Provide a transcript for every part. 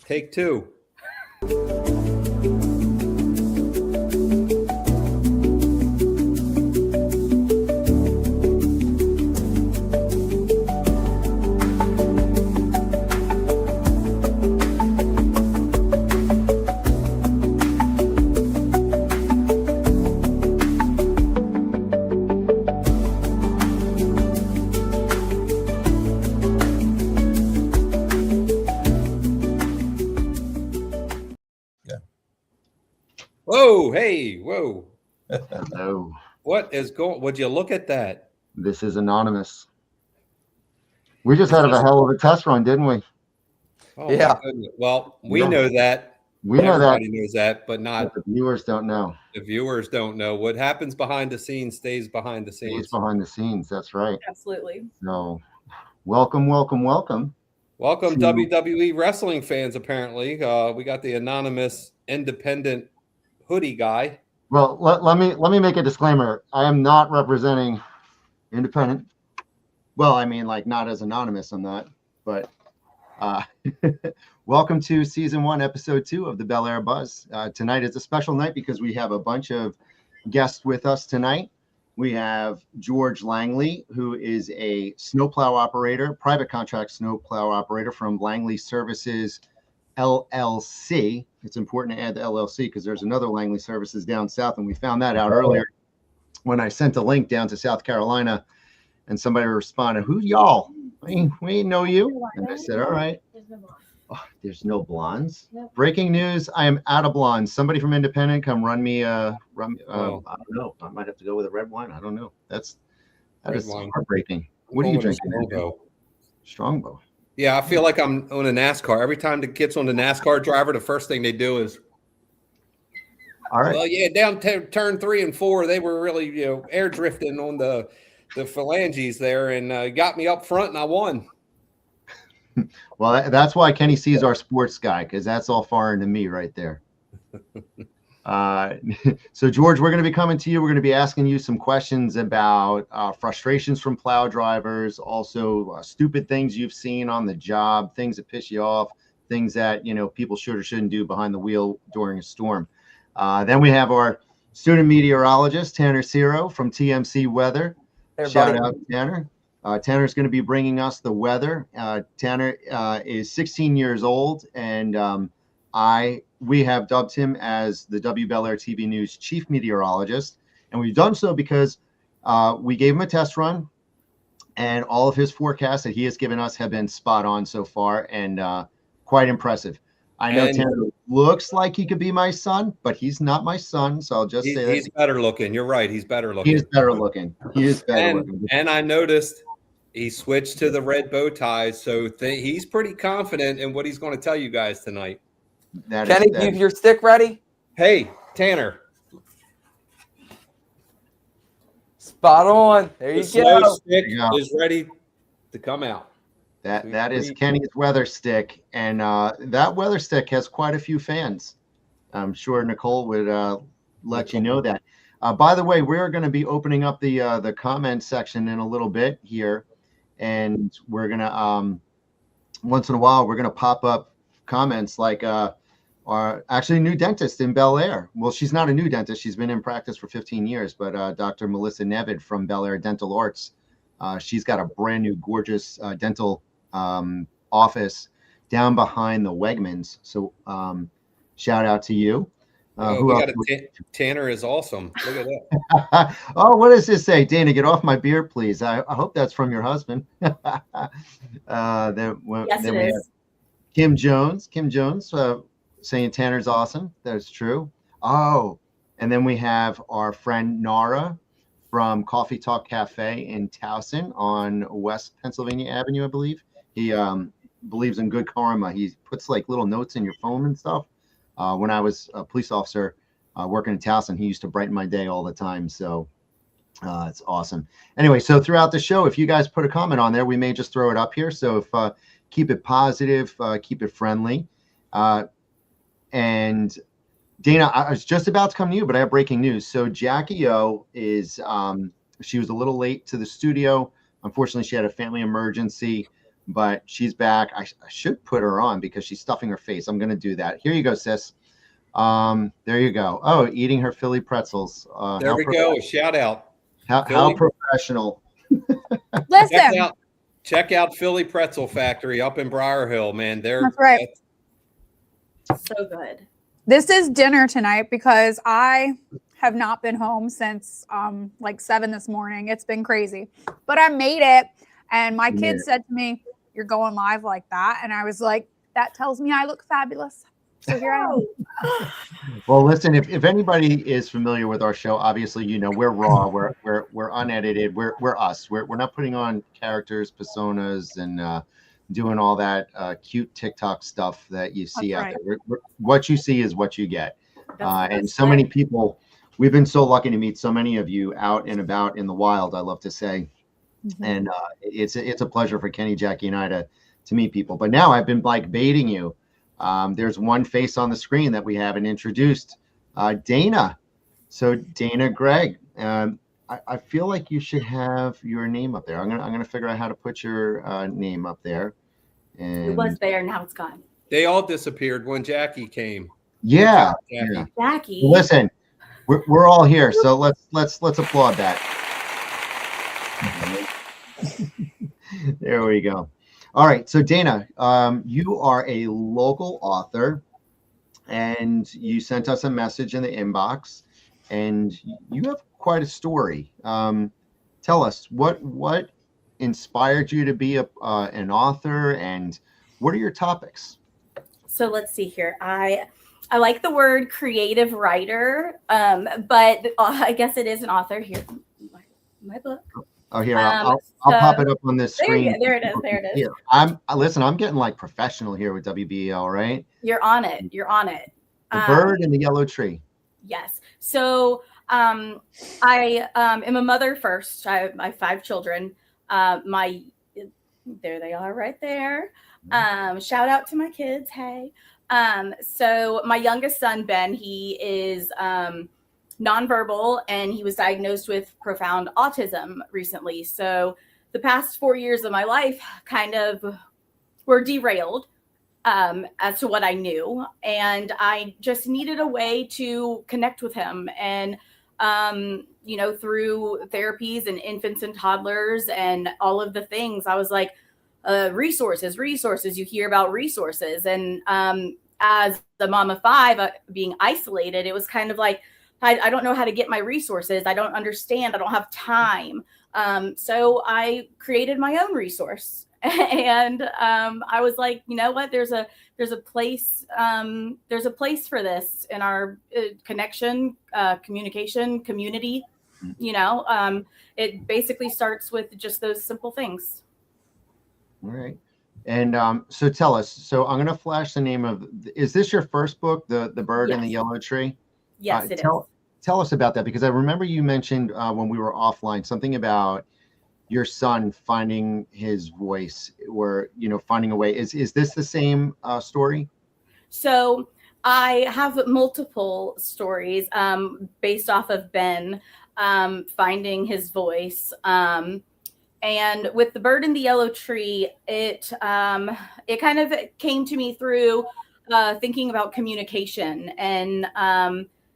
Take two. Whoa, hey, whoa. Hello. What is going? Would you look at that? This is anonymous. We just had a hell of a test run, didn't we? Oh, yeah. My goodness. Well, we know that. We know Everybody knows that, but not the viewers don't know. The viewers don't know. What happens behind the scenes stays behind the scenes. Stays behind the scenes. That's right. Absolutely. So, welcome. Welcome, WWE wrestling fans. Apparently, we got the anonymous independent hoodie guy. Well, let me make a disclaimer. I am not representing independent. Well, I mean, like, not as anonymous, I'm not. But welcome to season 1, episode 2 of the WBEL-AIR Buzz. Tonight is a special night because we have a bunch of guests with us tonight. We have George Langley, who is a snowplow operator, private contract snowplow operator from Langley Services LLC. It's important to add the LLC because there's another Langley Services down south, and we found that out earlier when I sent a link down to South Carolina, and somebody responded, "Who y'all? We know you." And I said, "All right." There's no blondes. Nope. Breaking news: I am out of blondes. Somebody from Independent, come run me. I don't know. I might have to go with a red wine. I don't know. That is heartbreaking. What are you drinking? Strongbow. Yeah, I feel like I'm on a NASCAR. Every time the kids on the NASCAR driver, the first thing they do is, all right. Well, yeah, down turn 3 and 4, they were really air drifting on the phalanges there, and got me up front, and I won. Well, that's why Kenny sees our sports guy, because that's all foreign to me right there. So, George, we're going to be coming to you. We're going to be asking you some questions about frustrations from plow drivers, also stupid things you've seen on the job, things that piss you off, things that, people should or shouldn't do behind the wheel during a storm. Then we have our student meteorologist, Tanner Ciro from TMC Weather. Shout out, Tanner. Tanner's going to be bringing us the weather. Tanner is 16 years old, and we have dubbed him as the WBEL-AIR TV News Chief Meteorologist, and we've done so because we gave him a test run, and all of his forecasts that he has given us have been spot on so far, and quite impressive. I know Tanner looks like he could be my son, but he's not my son, so I'll just say that. He's better looking. You're right. He's better looking. He is better looking. And I noticed he switched to the red bow ties, so he's pretty confident in what he's going to tell you guys tonight. Kenny, you have your stick ready? Hey, Tanner. Spot on. There you go. Stick is ready to come out. That is Kenny's weather stick, and that weather stick has quite a few fans. I'm sure Nicole would let you know that. By the way, we're going to be opening up the comment section in a little bit here, and we're going to once in a while we're going to pop up comments like our actually new dentist in WBEL-AIR. Well, she's not a new dentist; she's been in practice for 15 years. But Dr. Melissa Nevid from WBEL-AIR Dental Arts, she's got a brand new, gorgeous dental office down behind the Wegmans. So shout out to you. Tanner is awesome. Look at that. Oh, what does this say? Dana, get off my beard, please. I hope that's from your husband. Then we have Kim Jones. Saying Tanner's awesome. That's true. Oh, and then we have our friend Nara from Coffee Talk Cafe in Towson on West Pennsylvania Avenue, I believe. He believes in good karma. He puts like little notes in your phone and stuff. When I was a police officer working in Towson, he used to brighten my day all the time. So it's awesome. Anyway, so throughout the show, if you guys put a comment on there, we may just throw it up here. So if keep it positive, keep it friendly. And Dana, I was just about to come to you, but I have breaking news. So Jackie O is, she was a little late to the studio. Unfortunately, she had a family emergency. but she's back. I should put her on because she's stuffing her face. I'm going to do that. Here you go, sis. There you go. Oh, eating her Philly pretzels. There we go. A shout out. How professional. Listen. Check out Philly Pretzel Factory up in Briar Hill, man. That's right. So good. This is dinner tonight because I have not been home since like 7 this morning. It's been crazy, but I made it. And my kids said to me, "You're going live like that." And I was like, that tells me I look fabulous. So here I am. Well, listen, if anybody is familiar with our show, obviously, you know, we're raw, we're unedited, we're us. We're not putting on characters, personas, and doing all that cute TikTok stuff that you see out there. What you see is what you get. And so many people, we've been so lucky to meet so many of you out and about in the wild, I love to say. Mm-hmm. And it's a pleasure for Kenny, Jackie, and I to meet people. But now I've been like baiting you. There's one face on the screen that we haven't introduced, Dana. So Dana Gregg, I feel like you should have your name up there. I'm gonna figure out how to put your name up there. And it was there, now it's gone. They all disappeared when Jackie came. Yeah, Jackie. Listen, we're all here, so let's applaud that. There we go. All right, so Dana, you are a local author, and you sent us a message in the inbox, and you have quite a story. Tell us what inspired you to be an author, and what are your topics? So let's see here. I like the word creative writer, but I guess it is an author. Here, my book. Oh, here, I'll pop it up on this screen. There it is. There it is. Here, I'm getting like professional here with WBEL, right? You're on it. You're on it. The bird in the yellow tree. Yes. So I am a mother first. I have 5 children. There they are right there. Shout out to my kids. Hey. So my youngest son, Ben, he is nonverbal, and he was diagnosed with profound autism recently. So the past 4 years of my life kind of were derailed as to what I knew. And I just needed a way to connect with him. And, you know, through therapies and infants and toddlers and all of the things, I was like, resources, you hear about resources. And as the mom of 5 being isolated, it was kind of like, I don't know how to get my resources. I don't understand. I don't have time. So I created my own resource, and I was like, you know what? There's a place. There's a place for this in our connection, communication, community. You know, it basically starts with just those simple things. All right. And so tell us. So I'm going to flash the name of. Is this your first book, The Bird in the Yellow Tree? Yes, it is. Tell us about that, because I remember you mentioned when we were offline something about your son finding his voice, or, you know, finding a way. Is this the same story? So I have multiple stories based off of Ben finding his voice. And with The Bird in the Yellow Tree, it kind of came to me through thinking about communication and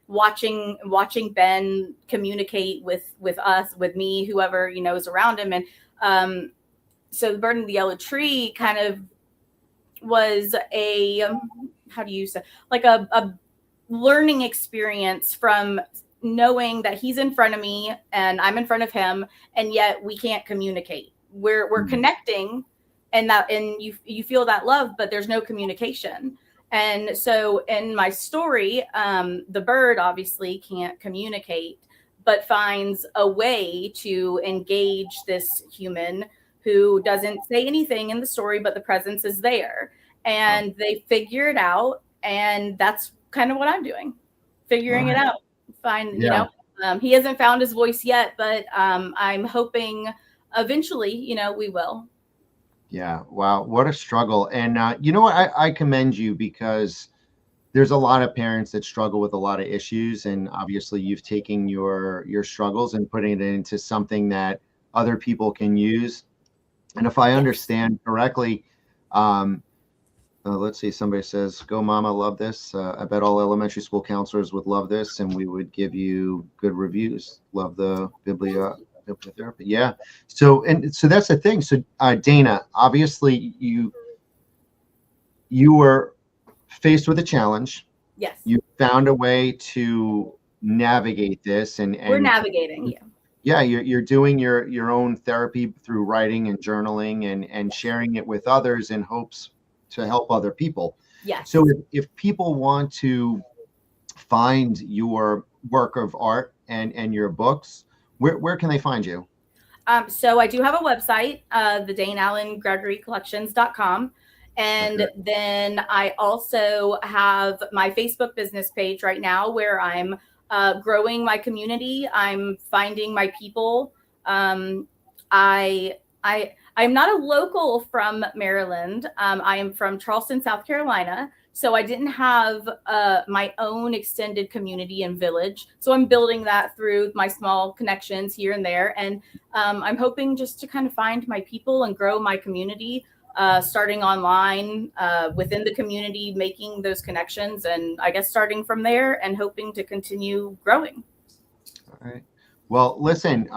watching Ben communicate with us, with me, whoever, you know, is around him. And so The Bird in the Yellow Tree kind of was a, how do you say, like a learning experience from knowing that he's in front of me and I'm in front of him, and yet we can't communicate. We're connecting, and you feel that love, but there's no communication. And so in my story, the bird obviously can't communicate, but finds a way to engage this human who doesn't say anything in the story, but the presence is there. And they figure it out. And that's kind of what I'm doing, figuring it out. You know, he hasn't found his voice yet, but I'm hoping eventually, you know, we will. Yeah. Wow. What a struggle. And you know what? I commend you, because there's a lot of parents that struggle with a lot of issues. And obviously you've taken your struggles and putting it into something that other people can use. And if I understand correctly, let's see, somebody says, go mama, love this. I bet all elementary school counselors would love this, and we would give you good reviews. Love the bibliotherapy. Yeah. So that's the thing. So Dana, obviously you were faced with a challenge. Yes. You found a way to navigate this, and we're navigating. Yeah, you're doing your own therapy through writing and journaling and sharing it with others in hopes to help other people. Yes. So if people want to find your work of art and your books, where can they find you? So I do have a website, the DaneAllenGregoryCollections.com. And then I also have my Facebook business page right now where I'm growing my community. I'm finding my people. I'm not a local from Maryland. I am from Charleston, South Carolina. So I didn't have my own extended community and village. So I'm building that through my small connections here and there. And I'm hoping just to kind of find my people and grow my community, starting online within the community, making those connections, and I guess starting from there and hoping to continue growing. All right. Well, listen,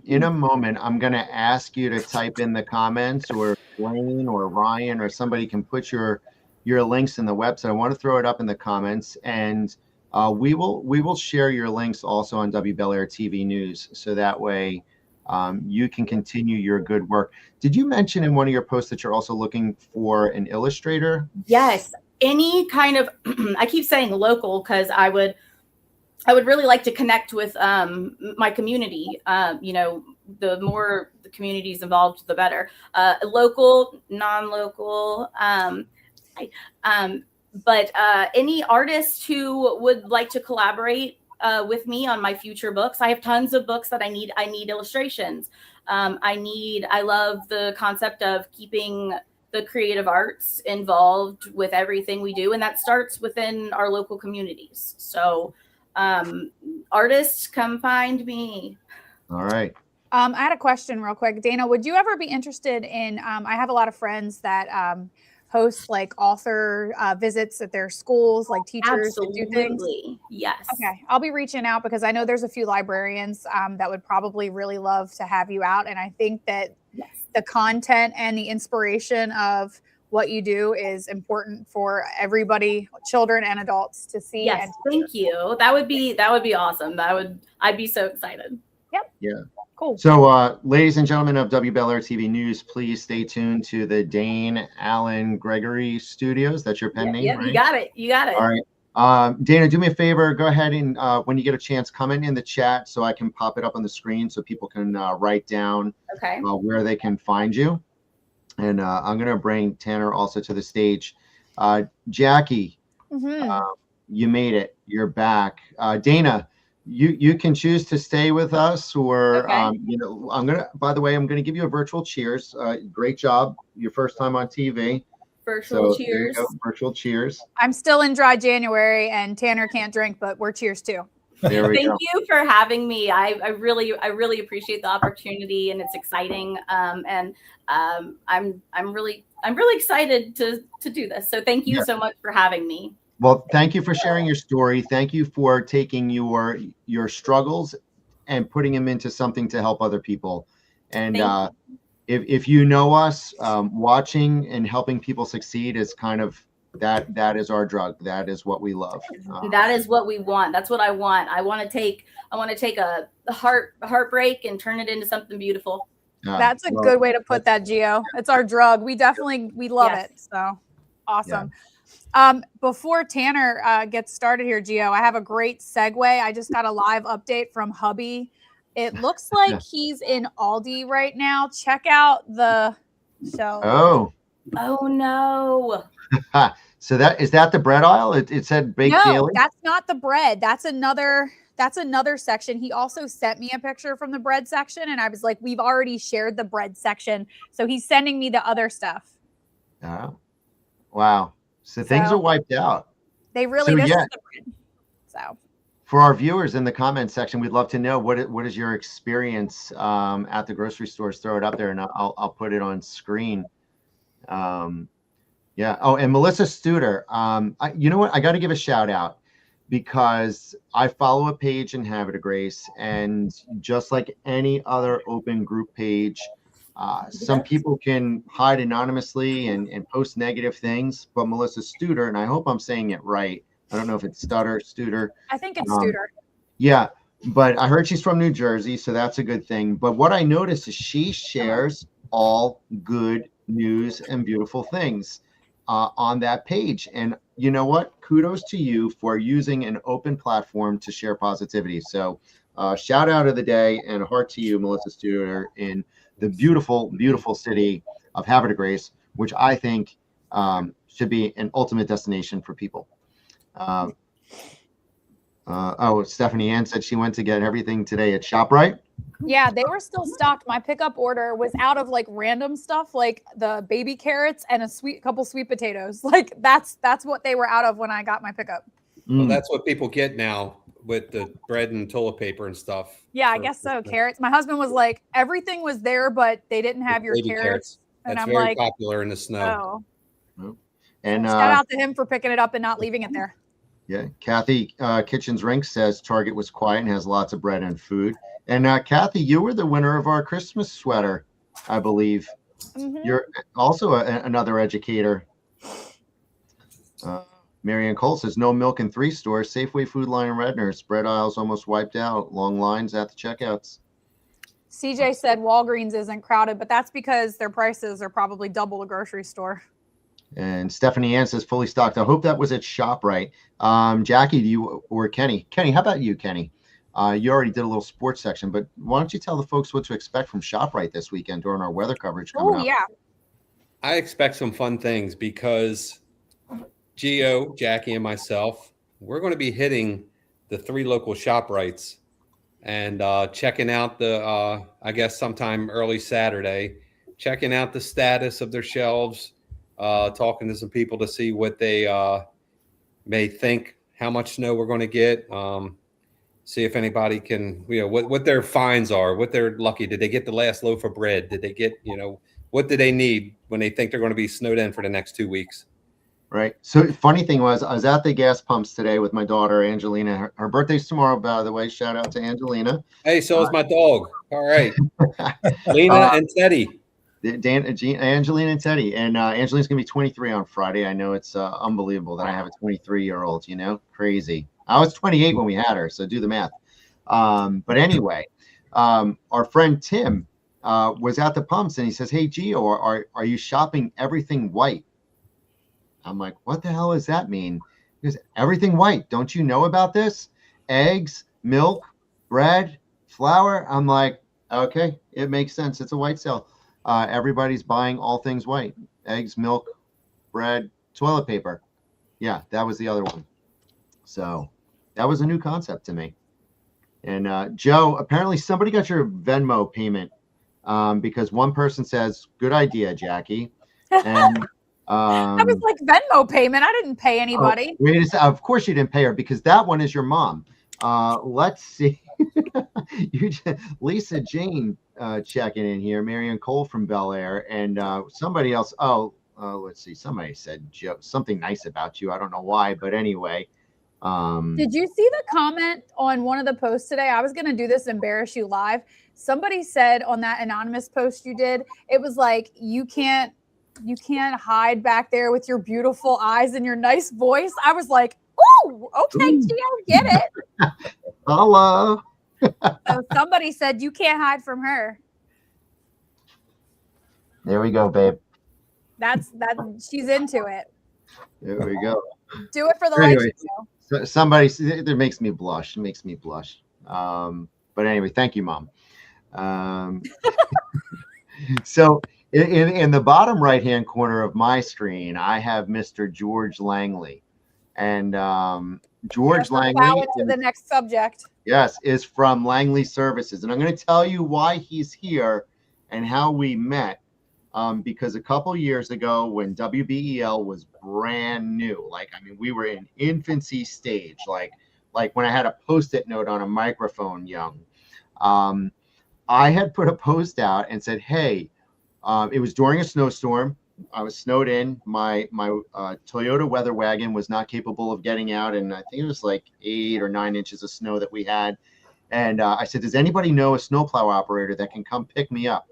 in a moment, I'm going to ask you to type in the comments, or Blaine or Ryan or somebody can put your links in the website. I want to throw it up in the comments, and we will share your links also on WBEL-AIR TV News, so that way you can continue your good work. Did you mention in one of your posts that you're also looking for an illustrator? Yes, any kind of, I keep saying local because I would really like to connect with my community. The more the community's involved, the better. Local, non-local, but any artist who would like to collaborate with me on my future books. I have tons of books that I need illustrations. I love the concept of keeping the creative arts involved with everything we do, and that starts within our local communities. So artists, come find me. All right. I had a question real quick. Dana, would you ever be interested in, I have a lot of friends that host like author visits at their schools, like teachers that do things. Absolutely. Yes. Okay. I'll be reaching out because I know there's a few librarians that would probably really love to have you out. And I think that the content and the inspiration of what you do is important for everybody, children and adults, to see. Yes, thank you. That would be awesome. I'd be so excited. Yep. Yeah. Cool. So, ladies and gentlemen of WBEL-AIR TV News, please stay tuned to the Dane Allen Gregory Studios. That's your pen name, right? You got it. All right. Dana, do me a favor. Go ahead and when you get a chance, comment in the chat so I can pop it up on the screen so people can write down where they can find you. And I'm going to bring Tanner also to the stage. Jackie, you made it. You're back. Dana, you can choose to stay with us, or by the way, I'm gonna give you a virtual cheers. Great job, your first time on TV. Virtual cheers. Virtual cheers. I'm still in dry January and Tanner can't drink, but we're cheers too. There we go. Thank you for having me. I really appreciate the opportunity, and it's exciting. And I'm really excited to do this. So thank you so much for having me. Well, thank you for sharing your story. Thank you for taking your struggles and putting them into something to help other people. And if you know us, watching and helping people succeed is kind of that is our drug. That is what we love. That is what we want. That's what I want. I want to take a heartbreak and turn it into something beautiful. That's a good way to put that, Gio. It's our drug. We love it. So awesome. Yeah. Before Tanner gets started here, Gio, I have a great segue. I just got a live update from hubby. It looks like he's in Aldi right now. Check out the show. Oh no. So is that the bread aisle? It said baked daily? No, that's not the bread. That's another section. He also sent me a picture from the bread section, and I was like, we've already shared the bread section. So he's sending me the other stuff. Oh, wow. So things are wiped out. This is the bread. So For our viewers in the comment section, we'd love to know what is your experience at the grocery stores. Throw it up there, and I'll put it on screen. Yeah. Oh, and Melissa Studer. You know what? I got to give a shout out because I follow a page in Habit of Grace, and just like any other open group page, some people can hide anonymously and post negative things. But Melissa Studer, and I hope I'm saying it right. I don't know if it's Studer. I think it's Studer. Yeah, but I heard she's from New Jersey, so that's a good thing. But what I noticed is she shares all good news and beautiful things on that page. And you know what? Kudos to you for using an open platform to share positivity. So shout out of the day and a heart to you, Melissa Studer, in the beautiful, beautiful city of Havre de Grace, which I think should be an ultimate destination for people. Stephanie Ann said she went to get everything today at ShopRite. Yeah, they were still stocked. My pickup order was out of like random stuff, like the baby carrots and a couple sweet potatoes. Like that's what they were out of when I got my pickup. Well, that's what people get now with the bread and toilet paper and stuff. Yeah, I guess so. Carrots. My husband was like, everything was there, but they didn't have your carrots. And that's I'm very like, popular in the snow. oh. And shout out to him for picking it up and not leaving it there. Yeah, Kathy Kitchens Rink says Target was quiet and has lots of bread and food. And Kathy, you were the winner of our Christmas sweater, I believe. Mm-hmm. You're also another educator. Marianne Cole says no milk in 3 stores. Safeway, Food Line, and Redner's. Bread aisles almost wiped out. Long lines at the checkouts. CJ said Walgreens isn't crowded, but that's because their prices are probably double a grocery store. And Stephanie Ann says fully stocked. I hope that was at ShopRite. Jackie, do you or Kenny? Kenny, how about you, Kenny? You already did a little sports section, but why don't you tell the folks what to expect from ShopRite this weekend during our weather coverage coming up? Oh, yeah. I expect some fun things because Gio, Jackie, and myself, we're going to be hitting the 3 local ShopRites and checking out the, I guess sometime early Saturday, checking out the status of their shelves, talking to some people to see what they may think, how much snow we're going to get, see if anybody can, what their finds are, what they're lucky. Did they get the last loaf of bread? Did they get, what do they need when they think they're going to be snowed in for the next 2 weeks? Right. So funny thing was, I was at the gas pumps today with my daughter, Angelina. Her birthday's tomorrow, by the way. Shout out to Angelina. Hey, so is my dog. All right. Lena and Teddy. Angelina and Teddy. And Angelina's going to be 23 on Friday. I know it's unbelievable that I have a 23-year-old, crazy. I was 28 when we had her, so do the math. But anyway, our friend Tim was at the pumps, and he says, hey, Gio, are you shopping everything white? I'm like, what the hell does that mean? He goes, everything white. Don't you know about this? Eggs, milk, bread, flour. I'm like, okay, it makes sense. It's a white sale. Everybody's buying all things white. Eggs, milk, bread, toilet paper. Yeah, that was the other one. So that was a new concept to me. And Joe, apparently somebody got your Venmo payment because one person says, good idea, Jackie. And I was like, Venmo payment. I didn't pay anybody. Wait a second. Of course you didn't pay her because that one is your mom. Let's see. Lisa Jane checking in here. Marianne Cole from WBEL-AIR, and somebody else. Let's see. Somebody said something nice about you. I don't know why, but anyway. Did you see the comment on one of the posts today? I was going to do this embarrass you live. Somebody said on that anonymous post you did, it was like, you can't hide back there with your beautiful eyes and your nice voice. I was like, oh, okay, Gio, get it. Hello. So somebody said you can't hide from her. There we go, babe. That's she's into it. There we go. Do it for the Anyway, likes. Somebody that makes me blush. It makes me blush. But anyway, thank you, Mom. So in the bottom right-hand corner of my screen, I have Mr. George Langley. And George Langley to the next subject. Yes, is from Langley Services. And I'm going to tell you why he's here and how we met. Because a couple years ago when WBEL was brand new, we were in infancy stage, like when I had a Post-it note on a microphone, young. I had put a post out and said, hey, it was during a snowstorm. I was snowed in. My Toyota weather wagon was not capable of getting out, and I think it was like 8 or 9 inches of snow that we had. And I said, does anybody know a snowplow operator that can come pick me up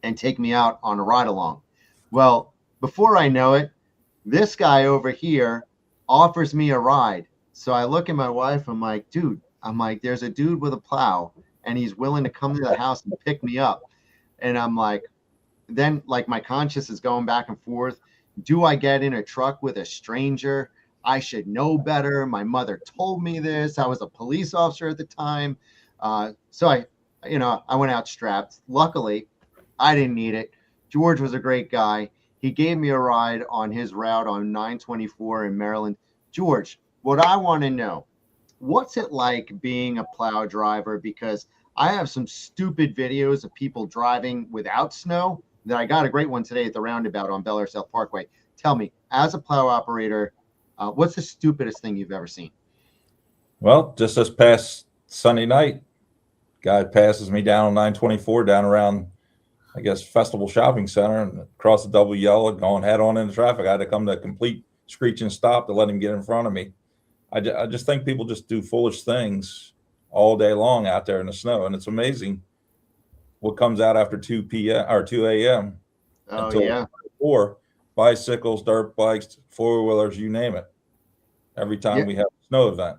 and take me out on a ride along? Well, before I know it, this guy over here offers me a ride. So I look at my wife, I'm like, dude, there's a dude with a plow and he's willing to come to the house and pick me up. And I'm like, then like my conscience is going back and forth. Do I get in a truck with a stranger? I should know better. My mother told me this. I was a police officer at the time. So I went out strapped. Luckily, I didn't need it. George was a great guy. He gave me a ride on his route on 924 in Maryland. George, what I want to know, what's it like being a plow driver? Because I have some stupid videos of people driving without snow that I got a great one today at the roundabout on Bel-Air South Parkway. Tell me, as a plow operator, what's the stupidest thing you've ever seen? Well, just this past Sunday night, guy passes me down on 924 down around, I guess, Festival Shopping Center and across the double yellow, going head on into traffic. I had to come to a complete screeching stop to let him get in front of me. I just think people just do foolish things all day long out there in the snow. And it's amazing what comes out after 2 p.m. or 2 a.m. Oh, until yeah. 4, bicycles, dirt bikes, four-wheelers, you name it. Every time we have a snow event.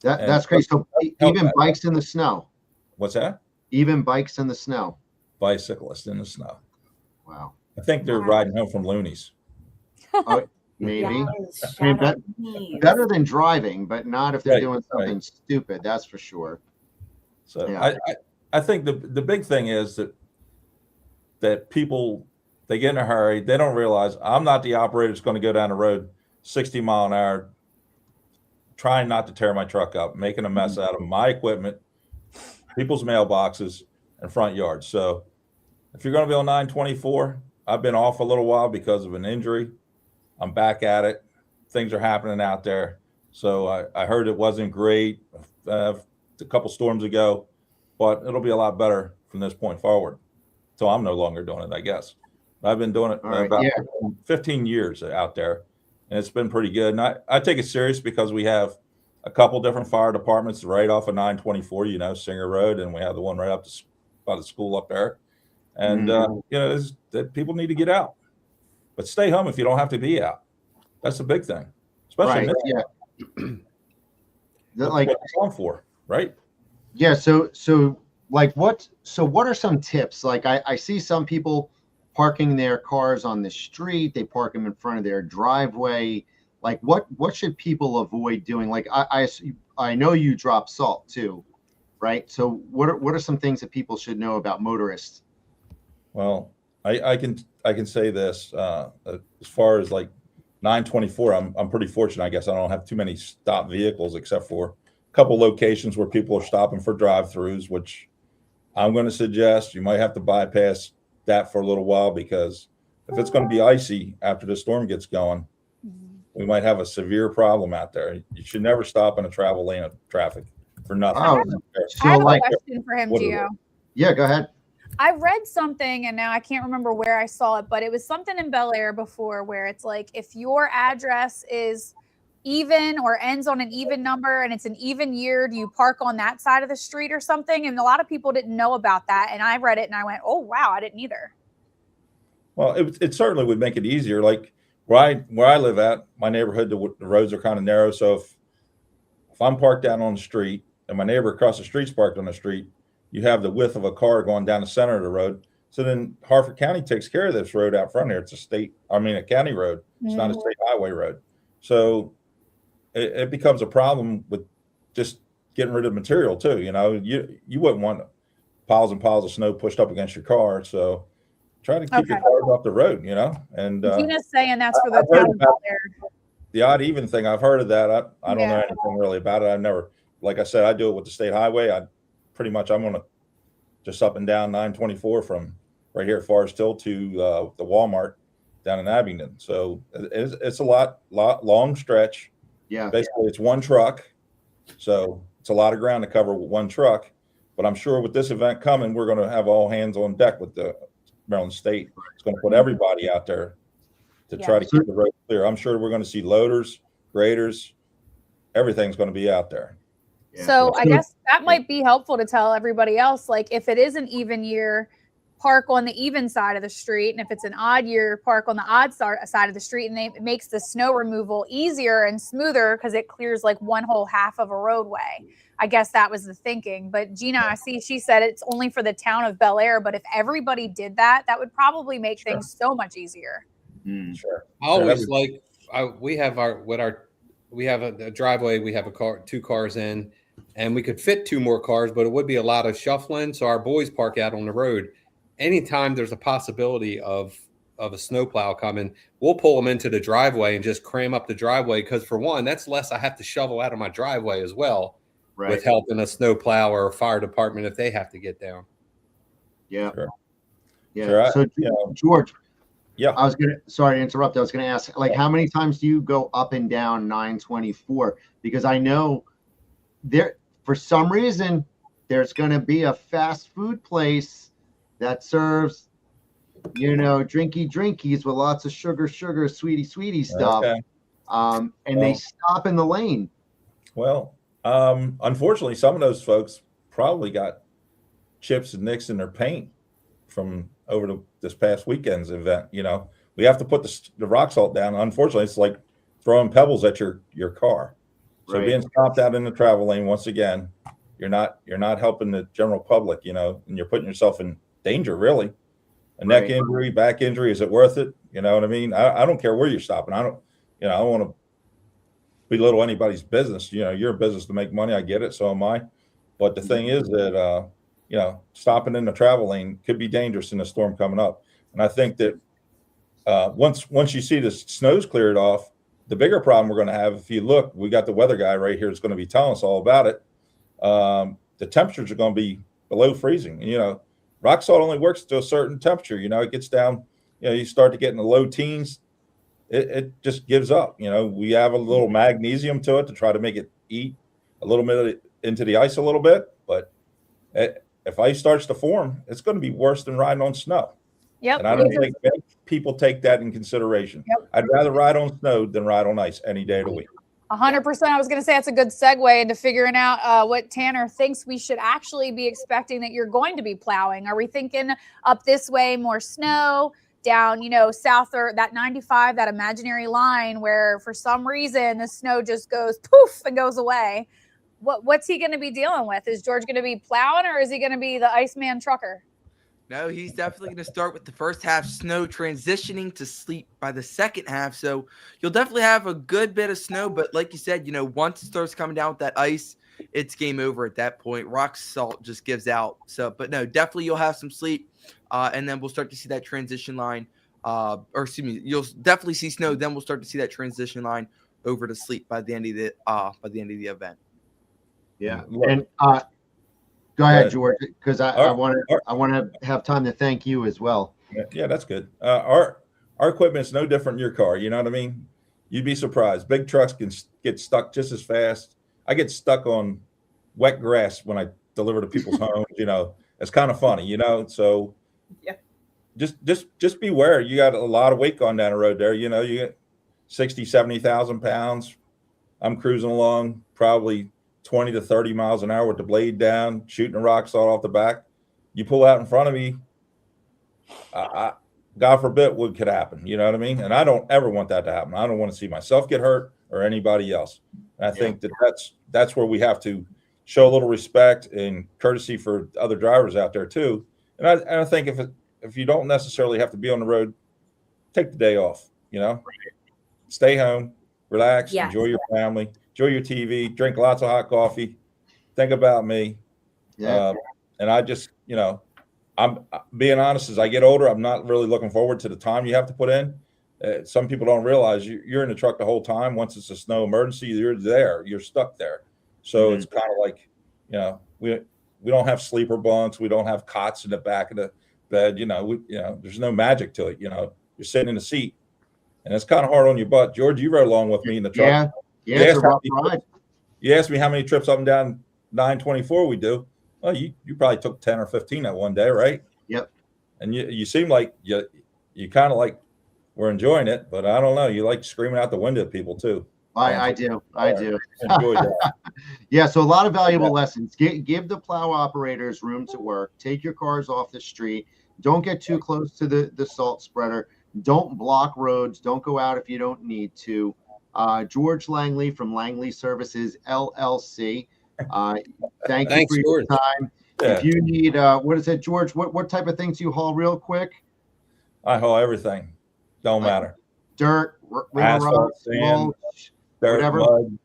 That's crazy. So even bikes in the snow. What's that? Even bikes in the snow. Bicyclists in the snow. Wow. I think they're riding home from Loonies. Oh, maybe. Yes, I mean, shout out Neves. better than driving, but not if they're Right, doing something stupid. That's for sure. So Yeah. I think the big thing is that people, they get in a hurry. They don't realize I'm not the operator that's going to go down the road 60 mile an hour, trying not to tear my truck up, making a mess out of my equipment, people's mailboxes, and front yards. So if you're going to be on 924, I've been off a little while because of an injury. I'm back at it. Things are happening out there. So I heard it wasn't great a couple storms ago, but it'll be a lot better from this point forward. So I'm no longer doing it, I guess. I've been doing it about 15 years out there, and it's been pretty good. And I take it serious because we have a couple different fire departments right off of 924, Singer Road, and we have the one right up by the school up there. And, that people need to get out. But stay home if you don't have to be out. That's the big thing. Especially Like what it's on for, right? Yeah. So what are some tips? Like I see some people parking their cars on the street. They park them in front of their driveway. Like what should people avoid doing? Like I know you drop salt too, right? So what are some things that people should know about motorists? Well, I can say this as far as like 924, I'm pretty fortunate. I guess I don't have too many stopped vehicles except for a couple locations where people are stopping for drive-throughs, which I'm going to suggest you might have to bypass that for a little while, because if it's going to be icy after the storm gets going, we might have a severe problem out there. You should never stop in a travel lane of traffic for nothing. Oh, I have a question for him, Gio. Yeah, go ahead. I read something and now I can't remember where I saw it, but it was something in Bel-Air before where it's like if your address is even or ends on an even number and it's an even year, do you park on that side of the street or something? And a lot of people didn't know about that. And I read it and I went, oh, wow, I didn't either. Well, it certainly would make it easier. Like where I live at, my neighborhood, the roads are kind of narrow. So if I'm parked down on the street and my neighbor across the street's parked on the street, you have the width of a car going down the center of the road. So then Harford County takes care of this road out front here. It's a county road. It's not a state highway road. So it becomes a problem with just getting rid of material too. You wouldn't want piles and piles of snow pushed up against your car. So try to keep your cars off the road, And Gina's saying that's for the town out there. The odd even thing, I've heard of that. I don't know anything really about it. I've never, like I said, I do it with the state highway. I'm going to just up and down 924 from right here at Forest Hill to the Walmart down in Abingdon. So it's a long stretch. Yeah. Basically, it's one truck So it's a lot of ground to cover with one truck. But I'm sure with this event coming, we're going to have all hands on deck with the Maryland State. It's going to put everybody out there to try to keep the road clear. I'm sure we're going to see loaders, graders, everything's going to be out there. Yeah. So I guess that might be helpful to tell everybody else, like if it is an even year, park on the even side of the street, and if it's an odd year, park on the odd side of the street, and it makes the snow removal easier and smoother because it clears like one whole half of a roadway. I guess that was the thinking. But Gina, I see she said it's only for the town of Bel-Air, but if everybody did that, that would probably make things so much easier. Sure. I always we have a driveway, we have two cars in, and we could fit two more cars, but it would be a lot of shuffling. So our boys park out on the road. Anytime there's a possibility of a snowplow coming, we'll pull them into the driveway and just cram up the driveway. Because for one, that's less I have to shovel out of my driveway as well, with helping a snowplow or a fire department if they have to get down. Yeah. Sure. Yeah. Sure. So George, Yeah. Sorry to interrupt. I was going to ask, like, how many times do you go up and down 924? Because I know there, for some reason, there's going to be a fast food place that serves, drinkies with lots of sugar, sweetie stuff. Okay. And they stop in the lane. Well, unfortunately, some of those folks probably got chips and nicks in their paint from over this past weekend's event. We have to put the rock salt down. Unfortunately, it's like throwing pebbles at your car. So being stopped out in the travel lane, once again, you're not helping the general public, and you're putting yourself in danger, really. A neck injury, back injury, is it worth it? You know what I mean? I don't care where you're stopping. I don't want to belittle anybody's business. You're a business to make money. I get it. So am I. But the thing is that, stopping in the travel lane could be dangerous in a storm coming up. And I think that once you see the snow's cleared off, the bigger problem we're going to have, if you look, we got the weather guy right here that's going to be telling us all about it. The temperatures are going to be below freezing. And, rock salt only works to a certain temperature. It gets down, you start to get in the low teens. It just gives up. We have a little magnesium to it to try to make it eat a little bit into the ice a little bit. But if ice starts to form, it's going to be worse than riding on snow. Yep. And I don't think many people take that in consideration. Yep. I'd rather ride on snow than ride on ice any day of the week. 100%. I was going to say that's a good segue into figuring out what Tanner thinks we should actually be expecting that you're going to be plowing. Are we thinking up this way, more snow, down, south, or that 95, that imaginary line where for some reason the snow just goes poof and goes away? What's he going to be dealing with? Is George going to be plowing, or is he going to be the Iceman trucker? No, he's definitely going to start with the first half snow, transitioning to sleet by the second half. So you'll definitely have a good bit of snow. But like you said, once it starts coming down with that ice, it's game over at that point. Rock salt just gives out. So, but no, definitely you'll have some sleet. And then we'll start to see that transition line. You'll definitely see snow. Then we'll start to see that transition line over to sleet by the end of the event. Yeah. And go ahead, George, because I want to have time to thank you as well. Yeah, that's good. Our equipment's no different than your car. You know what I mean? You'd be surprised. Big trucks can get stuck just as fast. I get stuck on wet grass when I deliver to people's homes. It's kind of funny. So yeah, just beware. You got a lot of weight going down the road there. You get 60, 70,000 pounds. I'm cruising along probably 20 to 30 miles an hour with the blade down, shooting a rock salt off the back. You pull out in front of me, God forbid what could happen. You know what I mean? And I don't ever want that to happen. I don't want to see myself get hurt or anybody else. And I think that's where we have to show a little respect and courtesy for other drivers out there too. And I think if you don't necessarily have to be on the road, take the day off. Stay home, relax, enjoy your family. Enjoy your TV, drink lots of hot coffee, think about me. Yeah. And I just, I'm being honest, as I get older, I'm not really looking forward to the time you have to put in. Some people don't realize you're in the truck the whole time. Once it's a snow emergency, you're there, you're stuck there. So it's kind of like, we don't have sleeper bunks. We don't have cots in the back of the bed. There's no magic to it. You're sitting in the seat and it's kind of hard on your butt. George, you rode along with me in the truck. Yeah, it's a rough ride. You asked me how many trips up and down 924 we do. Well, you probably took 10 or 15 that one day, right? Yep. And you seem like you kind of like we're enjoying it, but I don't know. You like screaming out the window at people too. I do. Enjoy that. Yeah, so a lot of valuable lessons. Give the plow operators room to work. Take your cars off the street. Don't get too close to the salt spreader. Don't block roads. Don't go out if you don't need to. George Langley from Langley Services LLC. Thanks you for your time. Yeah. If you need, what is it, George? What type of things do you haul real quick? I haul everything. Don't matter. Dirt, asphalt, sand, dirt, whatever. mud,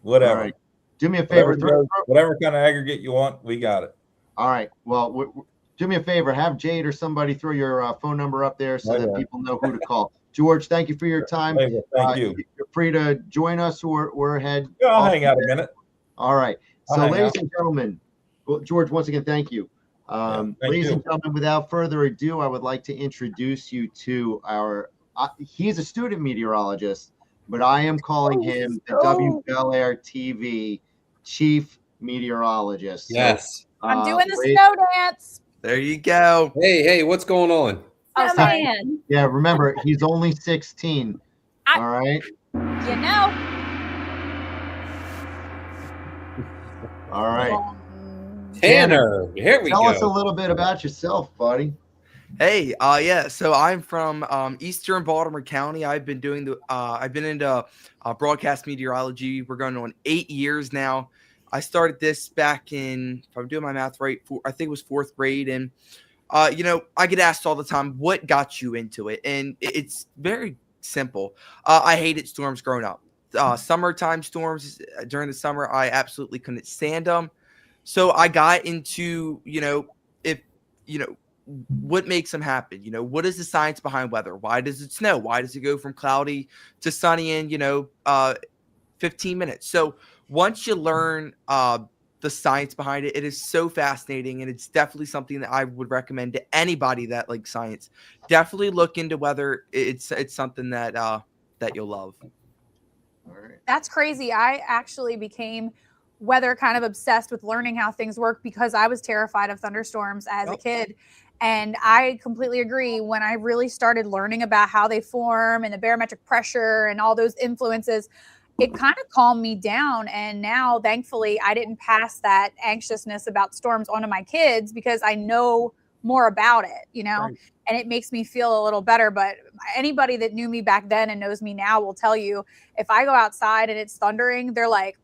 whatever. All right. Do me a favor. Whatever kind of aggregate you want, we got it. All right. Well, do me a favor. Have Jade or somebody throw your phone number up there so that people know who to call. George, thank you for your time. Thank you. You're free to join us. We're ahead. Yeah, I'll hang out a minute. All right. So, ladies and gentlemen, well, George, once again, thank you. Ladies and gentlemen, without further ado, I would like to introduce you to our. He's a student meteorologist, but I am calling him the WBEL-AIR TV chief meteorologist. Yes. So, I'm doing the snow dance. There you go. Hey, what's going on? Oh, man. Yeah, remember, he's only 16. All right. You know. All right. Tanner, here we go. Tell us a little bit about yourself, buddy. Hey, yeah. So I'm from Eastern Baltimore County. I've been doing I've been into broadcast meteorology. We're going on 8 years now. I started this back in, if I'm doing my math right, I think it was 4th grade. And, I get asked all the time, what got you into it? And it's very simple. I hated storms growing up. Summertime storms during the summer, I absolutely couldn't stand them. So I got into, what makes them happen? What is the science behind weather? Why does it snow? Why does it go from cloudy to sunny in, 15 minutes? So once you learn the science behind it, it is so fascinating. And it's definitely something that I would recommend to anybody that likes science. Definitely look into weather. It's something that you'll love. All right. That's crazy. I actually became weather kind of obsessed with learning how things work because I was terrified of thunderstorms as a kid. And I completely agree. When I really started learning about how they form and the barometric pressure and all those influences, it kind of calmed me down. And now, thankfully, I didn't pass that anxiousness about storms onto my kids because I know more about it, right. And it makes me feel a little better. But anybody that knew me back then and knows me now will tell you, if I go outside and it's thundering, they're like,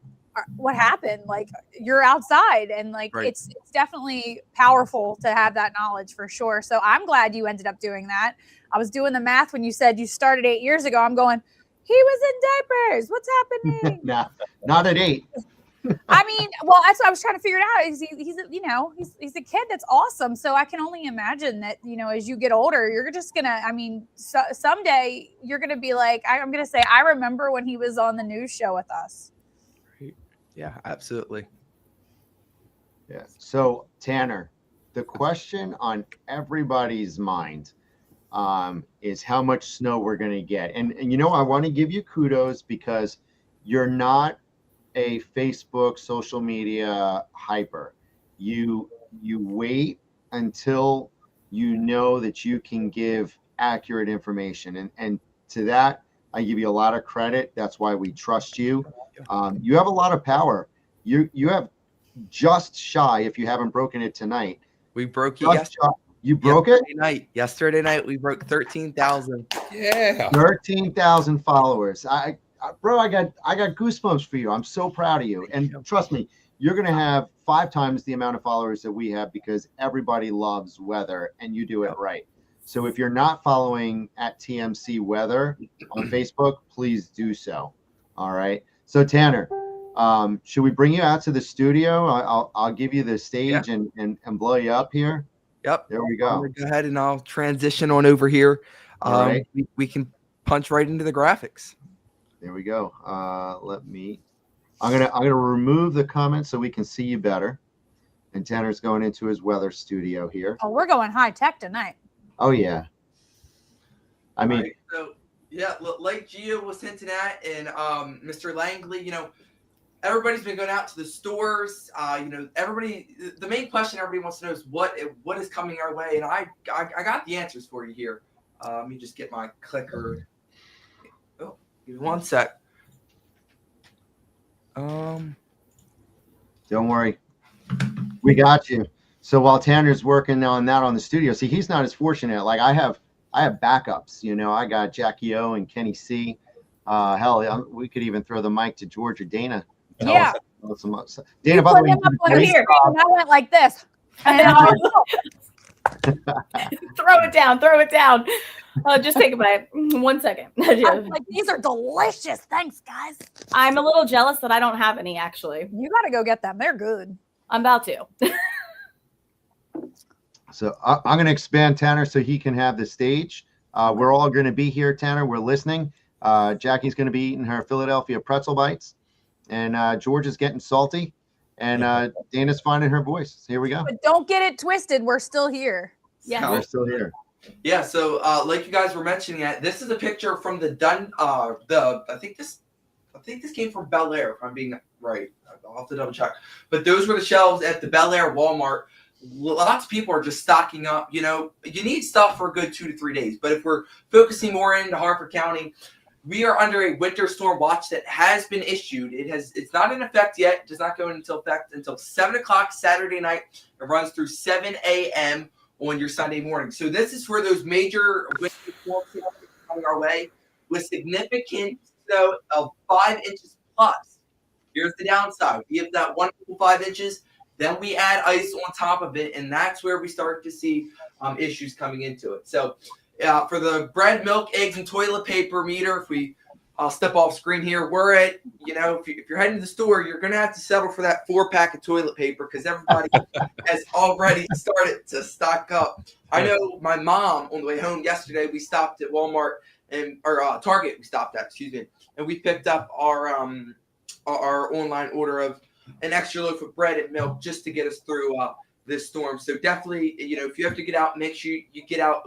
what happened? Like, you're outside. And it's definitely powerful to have that knowledge for sure. So I'm glad you ended up doing that. I was doing the math when you said you started 8 years ago. I'm going, he was in diapers. What's happening? No, not at 8. I mean, well, that's what I was trying to figure it out. He's a kid that's awesome. So I can only imagine that, as you get older, you're just gonna, someday you're gonna be like, I'm gonna say, I remember when he was on the news show with us. Yeah, absolutely. Yeah. So Tanner, the question on everybody's mind is how much snow we're going to get. And I want to give you kudos because you're not a Facebook social media hyper. You wait until you know that you can give accurate information. And to that, I give you a lot of credit. That's why we trust you. You have a lot of power. You have just shy, if you haven't broken it tonight. We broke it yesterday. You broke it? Yesterday night, we broke 13,000. Yeah. 13,000 followers. I got goosebumps for you. I'm so proud of you. And trust me, you're going to have 5 times the amount of followers that we have because everybody loves weather and you do it right. So if you're not following at TMC Weather on Facebook, please do so. All right. So Tanner, should we bring you out to the studio? I'll give you the stage and blow you up here. Yep. There we go. Go ahead and I'll transition on over here. All right. We can punch right into the graphics. There we go. I'm gonna remove the comments so we can see you better. And Tanner's going into his weather studio here. Oh, we're going high tech tonight. Oh yeah. I mean, right, so yeah, like Gio was hinting at, and Mr. Langley, everybody's been going out to the stores. Everybody. The main question everybody wants to know is what is coming our way, and I got the answers for you here. Let me just get my clicker. Oh, give me one sec. Don't worry, we got you. So while Tanner's working on that on the studio, see, he's not as fortunate. Like I have backups. I got Jackie O and Kenny C. Hell, we could even throw the mic to George or Dana. Yeah. Dana, by the way, Here, and I went like this. Throw it down. Just take a bite. 1 second. Like, these are delicious. Thanks, guys. I'm a little jealous that I don't have any, actually. You got to go get them. They're good. I'm about to. So I'm going to expand Tanner so he can have the stage. We're all going to be here, Tanner. We're listening. Jackie's going to be eating her Philadelphia pretzel bites. And George is getting salty. And Dana's finding her voice. Here we go. But don't get it twisted. We're still here. Yeah. We're still here. Yeah, so like you guys were mentioning, this is a picture from the I think this came from WBEL-AIR, if I'm being right. I'll have to double check. But those were the shelves at the WBEL-AIR Walmart. Lots of people are just stocking up. You need stuff for a good 2 to 3 days. But if we're focusing more into Harford County, we are under a winter storm watch that has been issued. It's not in effect yet. It does not go into effect until 7 o'clock Saturday night. It runs through 7 a.m. on your Sunday morning. So this is for those major winter storms coming our way with significant snow of 5 inches plus. Here's the downside. We have that wonderful 5 inches. Then we add ice on top of it, and that's where we start to see issues coming into it. So for the bread, milk, eggs, and toilet paper meter, I'll step off screen here. We're at, if you're heading to the store, you're going to have to settle for that 4-pack of toilet paper because everybody has already started to stock up. I know my mom, on the way home yesterday, we stopped at Walmart or Target. We stopped at, and we picked up our online order of an extra loaf of bread and milk just to get us through this storm. So definitely, if you have to get out, make sure you get out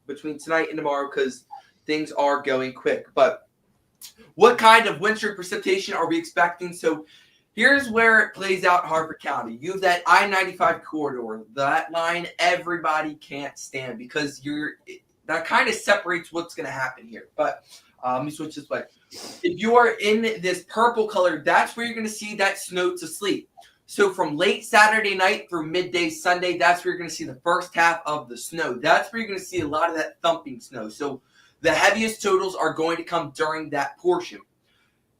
between tonight and tomorrow because things are going quick. But what kind of winter precipitation are we expecting? So here's where it plays out in Harford County. You have that I-95 corridor. That line everybody can't stand because that kind of separates what's going to happen here. But let me switch this way. If you are in this purple color, that's where you're going to see that snow to sleep. So from late Saturday night through midday Sunday, that's where you're going to see the first half of the snow. That's where you're going to see a lot of that thumping snow. So the heaviest totals are going to come during that portion.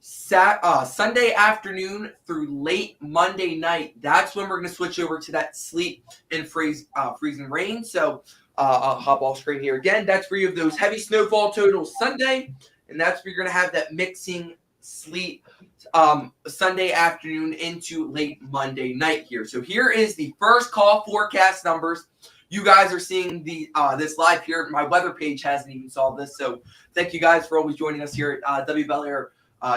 Sunday afternoon through late Monday night, that's when we're going to switch over to that sleet and freezing rain. So I'll hop off screen here again. That's where you have those heavy snowfall totals Sunday, and that's where you're going to have that mixing sleet Sunday afternoon into late Monday night here. So here is the first call forecast numbers. You guys are seeing this live here. My weather page hasn't even saw this, so thank you guys for always joining us here at WBEL-AIR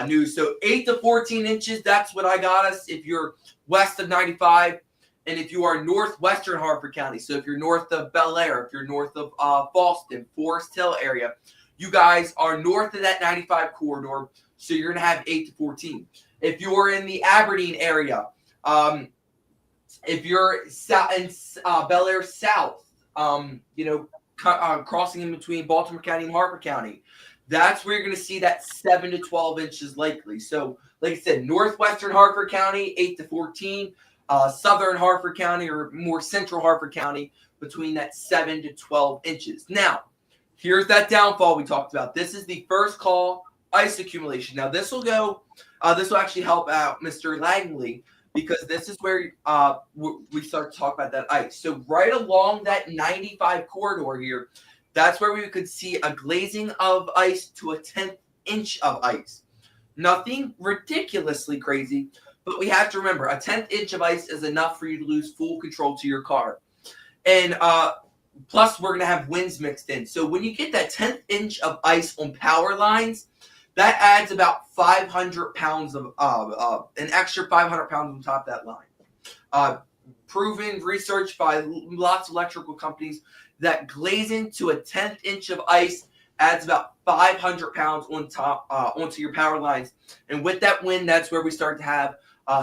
News. So 8 to 14 inches, that's what I got us if you're west of 95, and if you are northwestern Harford County. So if you're north of Bel-Air, if you're north of Boston, Forest Hill area, you guys are north of that 95 corridor, so you're going to have 8 to 14. If you're in the Aberdeen area, if you're in Bel-Air South, crossing in between Baltimore County and Harford County, that's where you're going to see that 7 to 12 inches likely. So, like I said, northwestern Harford County, 8 to 14. Southern Harford County or more central Harford County, between that 7 to 12 inches. Now, here's that downfall we talked about. This is the first call ice accumulation. Now, this will actually help out Mr. Langley, because this is where we start to talk about that ice. So right along that 95 corridor here, that's where we could see a glazing of ice to a 10th inch of ice. Nothing ridiculously crazy, but we have to remember a 10th inch of ice is enough for you to lose full control to your car. And plus, we're going to have winds mixed in. So when you get that 10th inch of ice on power lines, that adds about 500 pounds of an extra 500 pounds on top of that line. Proven research by lots of electrical companies that glazing to a 10th inch of ice adds about 500 pounds on top onto your power lines. And with that wind, that's where we start to have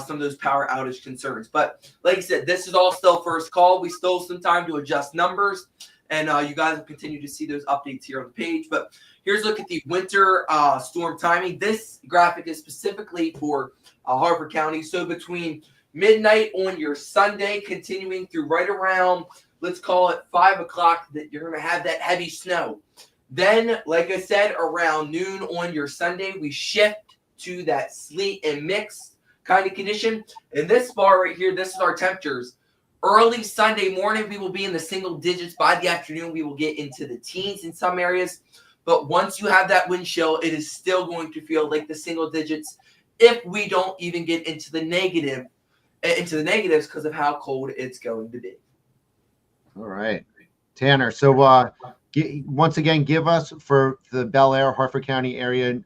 some of those power outage concerns. But like I said, this is all still first call. We still have some time to adjust numbers, and you guys will continue to see those updates here on the page. But here's a look at the winter storm timing. This graphic is specifically for Harford County. So between midnight on your Sunday, continuing through right around, let's call it 5 o'clock, that you're going to have that heavy snow. Then, like I said, around noon on your Sunday, we shift to that sleet and mix kind of condition. And this bar right here, this is our temperatures. Early Sunday morning, we will be in the single digits. By the afternoon, we will get into the teens in some areas. But once you have that wind chill, it is still going to feel like the single digits if we don't even get into the negatives because of how cold it's going to be. All right, Tanner. So once again, give us for the Bel-Air, Harford County area,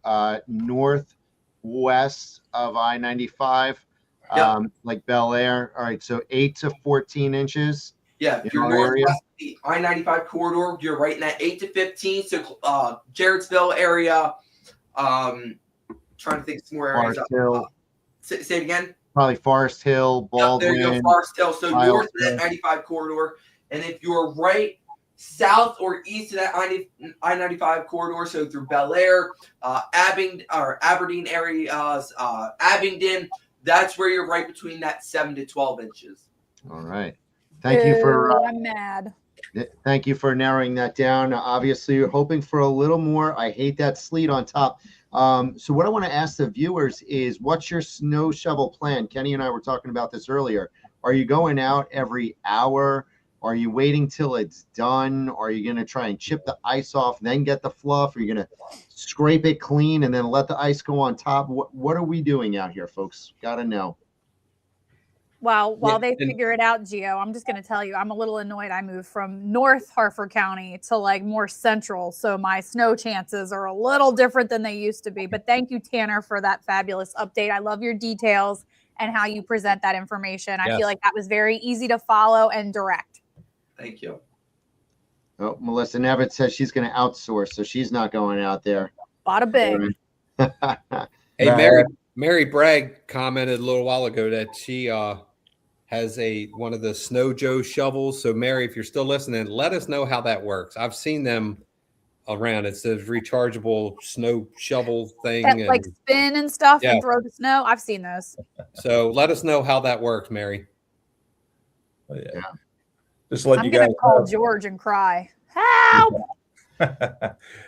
northwest of I-95, like Bel-Air. All right, so 8 to 14 inches. Yeah, if you're northwest of the I-95 corridor, you're right in that 8 to 15. So Jarrettsville area, trying to think of some more areas. Forest Hill. Say it again. Probably Forest Hill, Baldwin. There you go, Forest Hill. So north of that 95 corridor. And if you're right south or east of that I-95 corridor, so through Bel-Air, Aberdeen areas, Abingdon, that's where you're right between that 7 to 12 inches. All right. Thank you for I'm mad. Thank you for narrowing that down. Obviously, you're hoping for a little more. I hate that sleet on top. So what I want to ask the viewers is, what's your snow shovel plan? Kenny and I were talking about this earlier. Are you going out every hour? Are you waiting till it's done? Are you going to try and chip the ice off, then get the fluff? Are you going to scrape it clean and then let the ice go on top? What are we doing out here, folks? Got to know. Well, while they figure it out, Gio, I'm just going to tell you, I'm a little annoyed. I moved from North Harford County to like more central. So my snow chances are a little different than they used to be. But thank you, Tanner, for that fabulous update. I love your details and how you present that information. I feel like that was very easy to follow and direct. Thank you. Oh, Melissa Nevitt says she's going to outsource, so she's not going out there. Bada bing. Hey, Mary Bragg commented a little while ago that she has one of the Snow Joe shovels. So Mary, if you're still listening, let us know how that works. I've seen them around. It's a rechargeable snow shovel thing. That, like spin and stuff and throw the snow. I've seen those. So let us know how that works, Mary. Oh, yeah. Just let I'm gonna call George and cry. Help!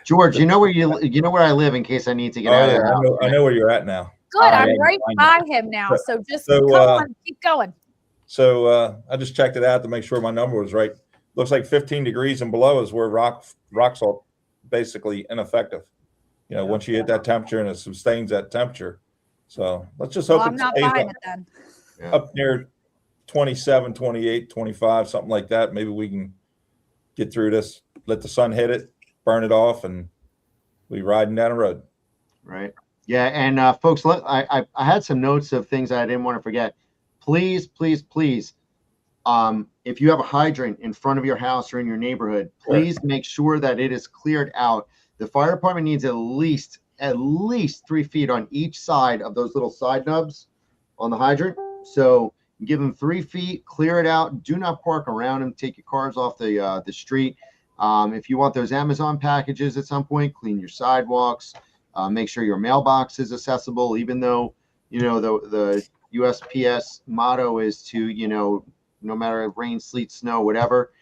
George, you know where I live in case I need to get out of there. I know where you're at now. Good, I'm right by him now. So just come on, keep going. So I just checked it out to make sure my number was right. Looks like 15 degrees and below is where rock salt basically ineffective. You know, once you hit that temperature and it sustains that temperature. So let's just hope I'm not buying it then. Up near 27, 28, 25, something like that. Maybe we can get through this, let the sun hit it, burn it off, and we riding down the road. Right. Yeah. And folks, I had some notes of things I didn't want to forget. Please, please, please. If you have a hydrant in front of your house or in your neighborhood, please make sure that it is cleared out. The fire department needs at least 3 feet on each side of those little side nubs on the hydrant. So give them 3 feet, clear it out. Do not park around them. Take your cars off the street. If you want those Amazon packages at some point, clean your sidewalks. Make sure your mailbox is accessible, even though, you know, the USPS motto is to, you know, no matter rain, sleet, snow, whatever,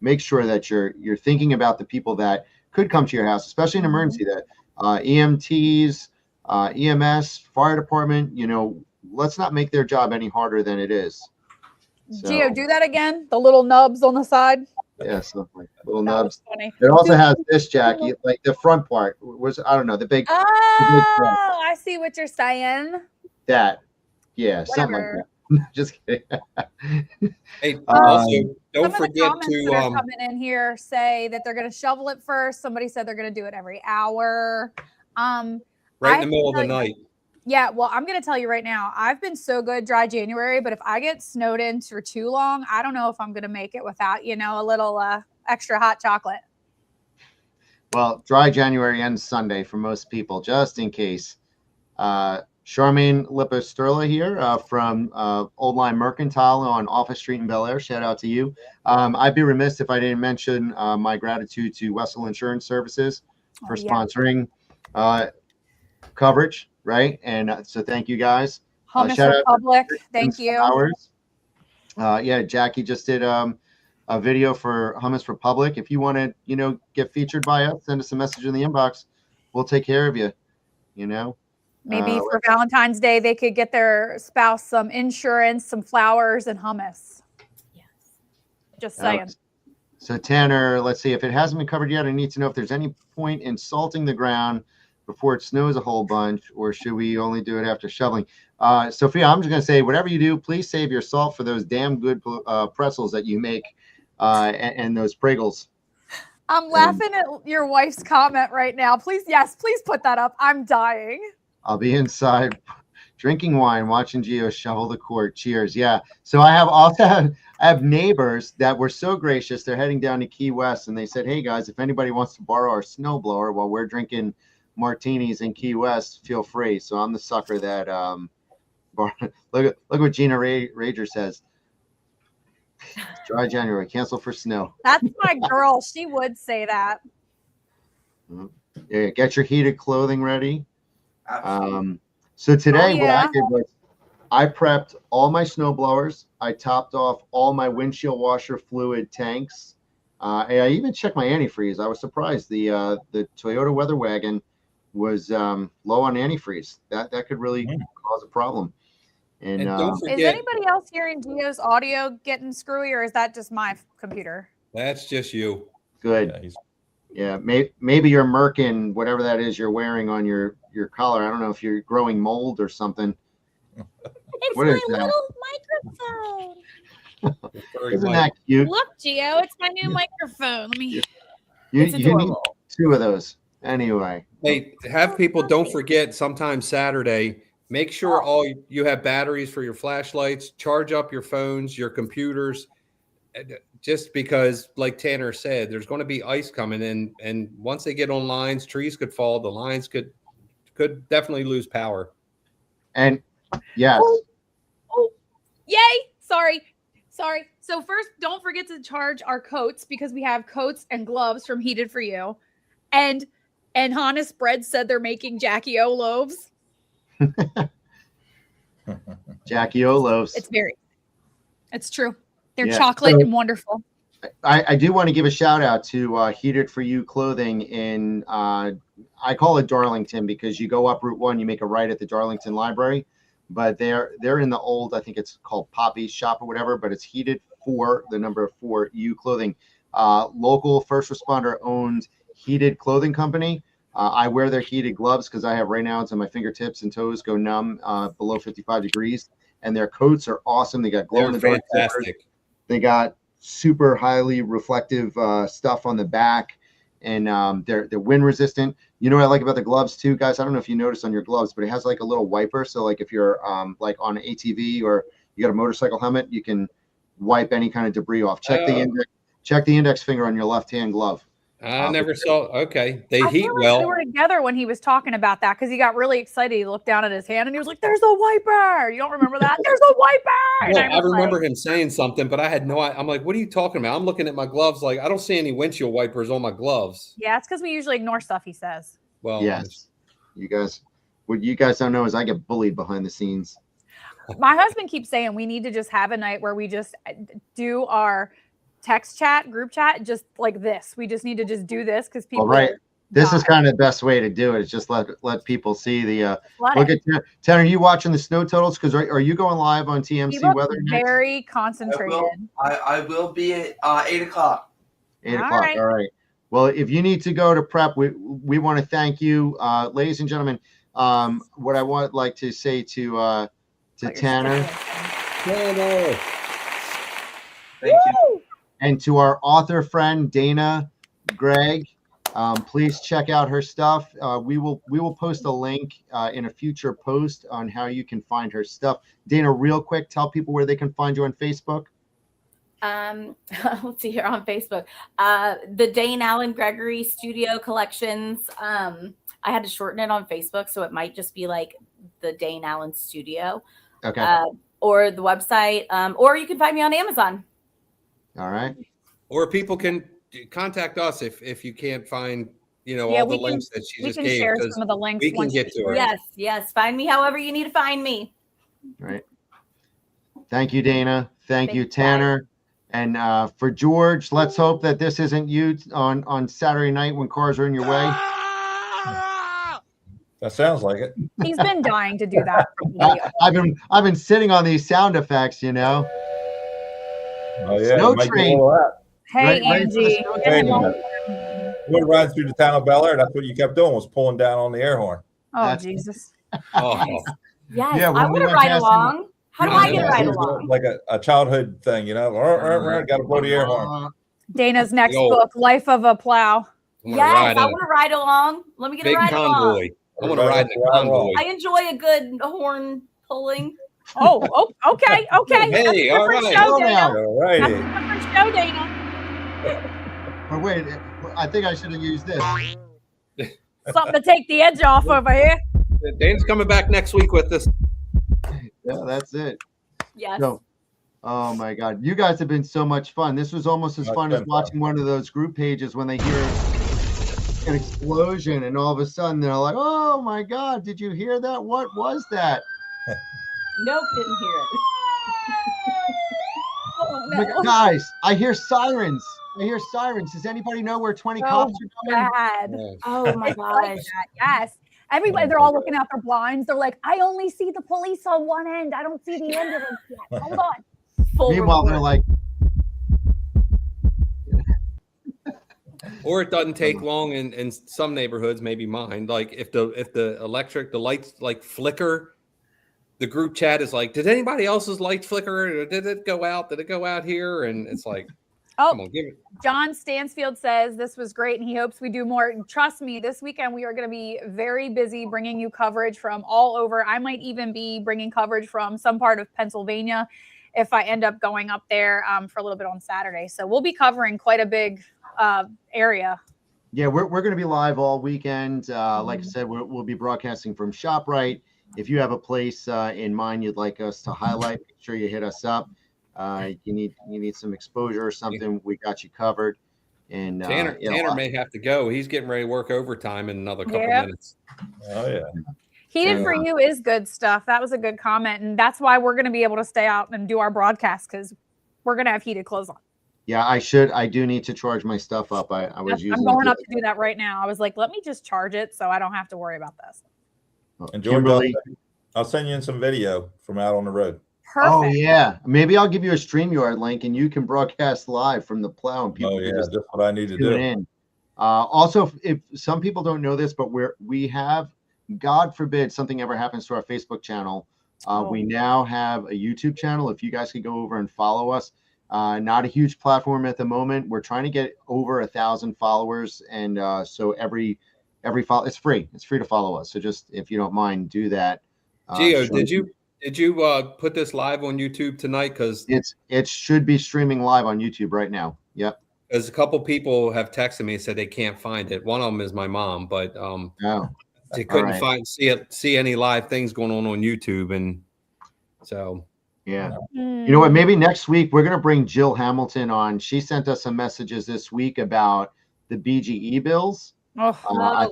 make sure that you're thinking about the people that could come to your house, especially in emergency, that EMTs, EMS, fire department, you know, let's not make their job any harder than it is. So, Gio, do that again. The little nubs on the side. Yeah, so like little nubs. Funny. It also has this, Jackie, like the front part was, I don't know, the big. Oh, I see what you're saying. That, yeah, something like that. Just kidding. Hey, also, don't some forget of the comments to that are coming in here say that they're going to shovel it first. Somebody said they're going to do it every hour. Right in the middle of the night. Yeah, well, I'm going to tell you right now, I've been so good dry January, but if I get snowed in for too long, I don't know if I'm going to make it without, you know, a little extra hot chocolate. Well, dry January ends Sunday for most people, just in case. Charmaine Lipisterla here from Old Line Mercantile on Office Street in Bel Air. Shout out to you. I'd be remiss if I didn't mention my gratitude to Wessel Insurance Services for sponsoring coverage, right? And so thank you guys. Hummus Shout out Republic, to thank you. Yeah, Jackie just did a video for Hummus Republic. If you want to, get featured by us, send us a message in the inbox. We'll take care of you. Maybe for Valentine's Day, they could get their spouse some insurance, some flowers, and hummus. Yes. Just saying. So Tanner, let's see. If it hasn't been covered yet, I need to know if there's any point in salting the ground before it snows a whole bunch, or should we only do it after shoveling? Sophia, I'm just going to say, whatever you do, please save your salt for those damn good pretzels that you make and those Pringles. I'm laughing at your wife's comment right now. Please put that up. I'm dying. I'll be inside drinking wine, watching Gio shovel the court. Cheers. Yeah. So I have neighbors that were so gracious. They're heading down to Key West, and they said, hey, guys, if anybody wants to borrow our snowblower while we're drinking martinis in Key West, feel free. So I'm the sucker that look what Gina Rager says. Dry January, cancel for snow. That's my girl. She would say that. Yeah, get your heated clothing ready. So today what I did was I prepped all my snow blowers. I topped off all my windshield washer fluid tanks. I even checked my antifreeze. I was surprised the Toyota Weather Wagon was low on antifreeze. That could really cause a problem. And don't forget, is anybody else hearing Gio's audio getting screwy, or is that just my computer? That's just you. Good. Yeah, maybe you're Merkin, whatever that is you're wearing on your collar. I don't know if you're growing mold or something. It's What my is that? little microphone. Isn't that cute? Look, Gio, it's my new microphone. Let me. You It's need adorable. 2 of those. Anyway. Hey, have people don't forget sometime Saturday, make sure you have batteries for your flashlights, charge up your phones, your computers, just because, like Tanner said, there's going to be ice coming in, and once they get on lines, trees could fall, the lines could definitely lose power. And yes. Oh, yay! Sorry. So first, don't forget to charge our coats, because we have coats and gloves from Heated for You, and Honest Bread said they're making Jackie O loaves. Jackie O loaves. It's true. They're Yeah. chocolate and wonderful. I do want to give a shout out to Heated for You clothing in I call it Darlington, because you go up Route 1, you make a right at the Darlington Library, but they're in the old, I think it's called Poppy's shop or whatever, but it's Heated for the number 4 U clothing. Local first responder owned heated clothing company. I wear their heated gloves because I have rainouts and my fingertips and toes go numb below 55 degrees. And their coats are awesome. They got glow in the dark. Fantastic. They got super highly reflective stuff on the back, and they're wind resistant. You know what I like about the gloves too, guys? I don't know if you noticed on your gloves, but it has like a little wiper. So like if you're like on an ATV or you got a motorcycle helmet, you can wipe any kind of debris off. Check the index finger on your left hand glove. I never saw. Okay, they heat feel like well. we were together when he was talking about that, because he got really excited. He looked down at his hand and he was like, "There's a wiper." You don't remember that? There's a wiper. And I remember like, him saying something, but I had no idea. I'm like, "What are you talking about?" I'm looking at my gloves, like I don't see any windshield wipers on my gloves. yeah, it's because we usually ignore stuff he says. Well, Yes, what you guys don't know is I get bullied behind the scenes. My husband keeps saying we need to just have a night where we just do our text chat, group chat, just like this. We just need to just do this, because people. All right. This is kind of the best way to do it. Is just let people see the look at Tanner. Are you watching the snow totals? Because are you going live on TMC Weather next? Very concentrated. I will be at 8 o'clock. 8 o'clock. right. All right. Well, if you need to go to prep, we want to thank you, ladies and gentlemen. What I would like to say to Tanner. Tanner. Thank you. And to our author friend Dana Gregg, please check out her stuff. We will post a link in a future post on how you can find her stuff. Dana, real quick, tell people where they can find you on Facebook. Let's see here on Facebook. The Dane Allen Gregory Studio Collections. I had to shorten it on Facebook, so it might just be like the Dane Allen Studio. Okay. Or the website. Or you can find me on Amazon. All right. Or people can contact us if you can't find, all the links that she just can gave. share 'Cause some of the links we can once get to her. Yes. Find me however you need to find me. Right. Thank you, Dana. Thank you, Thanks, Tanner. And for George, let's hope that this isn't you on Saturday night when cars are in your way. That sounds like it. He's been dying to do that. Probably. I've been sitting on these sound effects, Oh yeah. Snow you might get train. all that. Hey, Right for the Angie. snow get train. him on- We're riding through the town of Bel Air. That's what you kept doing, was pulling down on the air horn. Oh, That's- Jesus. Oh, Yes, Yeah, I when we want to went ride past along. How do Yeah, I get yeah, to ride It was along? like a childhood thing, Got to blow the air horn. Dana's next Yo. book, Life of a Plow. I'm gonna Yes, ride I a want to ride along. Let me get a big ride along. convoy. I want to ride in a Ride along. convoy. I enjoy a good horn pulling. Oh, okay. Hey, all right. Show, Slow Dana. down. All righty. That's a different show, Dana. Or wait, I think I should have used this. Something to take the edge off over here. Dane's coming back next week with us. Yeah, that's it. Yes. So, oh my God, you guys have been so much fun. This was almost as It's fun as been watching one of those group pages when they hear an explosion and all of a sudden they're like, "Oh my God, did you hear that? What was that?" Nope, didn't hear it. Oh, Like, no. guys, I hear sirens. Does anybody know where 20 cops are coming? Bad. Oh my It's like gosh. that, yes. Everybody, they're all looking out their blinds. They're like, I only see the police on one end. I don't see the ambulance yet. Hold on. Full Meanwhile, they're report. like, Or it doesn't take long in some neighborhoods, maybe mine. Like if the lights like flicker, the group chat is like, did anybody else's lights flicker? Or did it go out? Did it go out here? And it's like, come Oh, on, give it. John Stansfield says this was great and he hopes we do more. Trust me, this weekend we are going to be very busy bringing you coverage from all over. I might even be bringing coverage from some part of Pennsylvania if I end up going up there for a little bit on Saturday. So we'll be covering quite a big area. yeah, we're going to be live all weekend. Like I said, we'll be broadcasting from ShopRite. If you have a place in mind you'd like us to highlight, make sure you hit us up. You need some exposure or something, we got you covered. And Tanner may have to go. He's getting ready to work overtime in another couple minutes. Oh yeah. Heated for you is good stuff. That was a good comment. And that's why we're going to be able to stay out and do our broadcast because we're going to have heated clothes on. Yeah, I do need to charge my stuff up. I was using. I'm going up to do that right now. I was like, let me just charge it so I don't have to worry about this. And George, Kimberly. I'll send you in some video from out on the road. Perfect. Oh yeah, maybe I'll give you a StreamYard link and you can broadcast live from the plow and people Oh can yeah, just that's what I need to tune do. in. Also, if some people don't know this, but we have, God forbid something ever happens to our Facebook channel, we now have a YouTube channel. If you guys could go over and follow us. Not a huge platform at the moment. We're trying to get over 1,000 followers, and so every follow, it's free. It's free to follow us. So just if you don't mind, do that. Gio, did you put this live on YouTube tonight? Because it should be streaming live on YouTube right now. Yep. Because a couple people have texted me and said they can't find it. One of them is my mom, but they couldn't see any live things going on YouTube, and so. Yeah. You know what? Maybe next week we're going to bring Jill Hamilton on. She sent us some messages this week about the BGE bills. I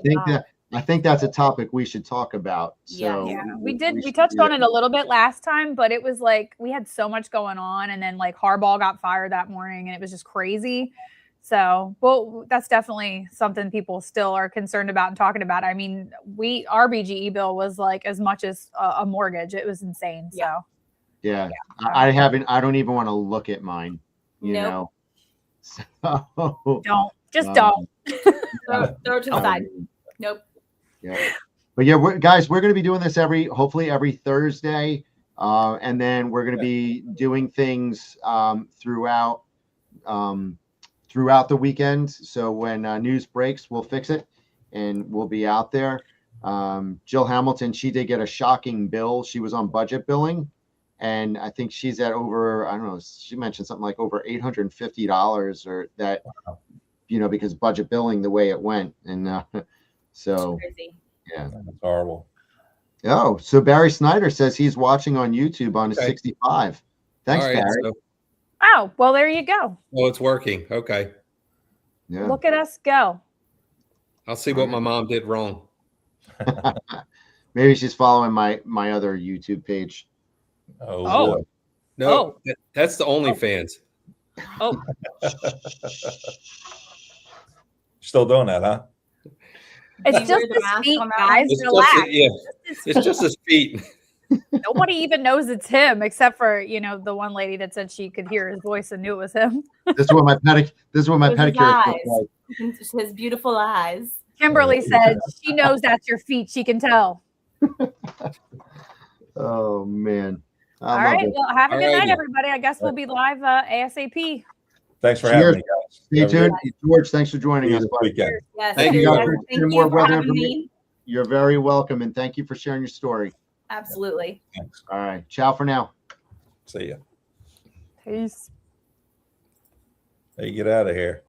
think that's a topic we should talk about. So yeah. We touched on it a little bit last time, but it was like we had so much going on, and then like Harbaugh got fired that morning, and it was just crazy. So, well, that's definitely something people still are concerned about and talking about. I mean, our BGE bill was like as much as a mortgage. It was insane. So. Yeah. I don't even want to look at mine, you know. So don't throw it to the side. Nope. Yeah. But yeah, we're going to be doing this hopefully every Thursday. And then we're going to be doing things throughout the weekend. So when news breaks, we'll fix it and we'll be out there. Jill Hamilton, she did get a shocking bill. She was on budget billing. and I think she's at over, I don't know, she mentioned something like over $850 or that, because budget billing the way it went. And so, Crazy. yeah. That's horrible. Oh, so Barry Snyder says he's watching on YouTube on his Okay. 65. Thanks, All right, Barry. so, Oh, well, there you go. it's working. Okay. Yeah. Look at us go. I'll see what my mom did wrong. Maybe she's following my other YouTube page. Oh, Oh. boy. No, that's the OnlyFans. Oh, Still doing that, huh? it's You just wear the his mask feet, on that guys. It's Relax. just, it's just his feet. Nobody even knows it's him, except for the one lady that said she could hear his voice and knew it was him. This is what my It was his pedicure eyes. looks like. His beautiful eyes. Kimberly said she knows that's your feet. She can tell. Oh man. I All love right. it. Well, have a All good night, righty. everybody. I guess we'll be live ASAP. Thanks for Cheers. having me, guys. Stay Have a tuned. great George, thanks for joining us. bud. weekend. Yes. Thank you, yes, guys. Thank More you for weather having information. me. You're very welcome, and thank you for sharing your story. Absolutely. Thanks. All right. Ciao for now. See ya. Peace. Hey, get out of here.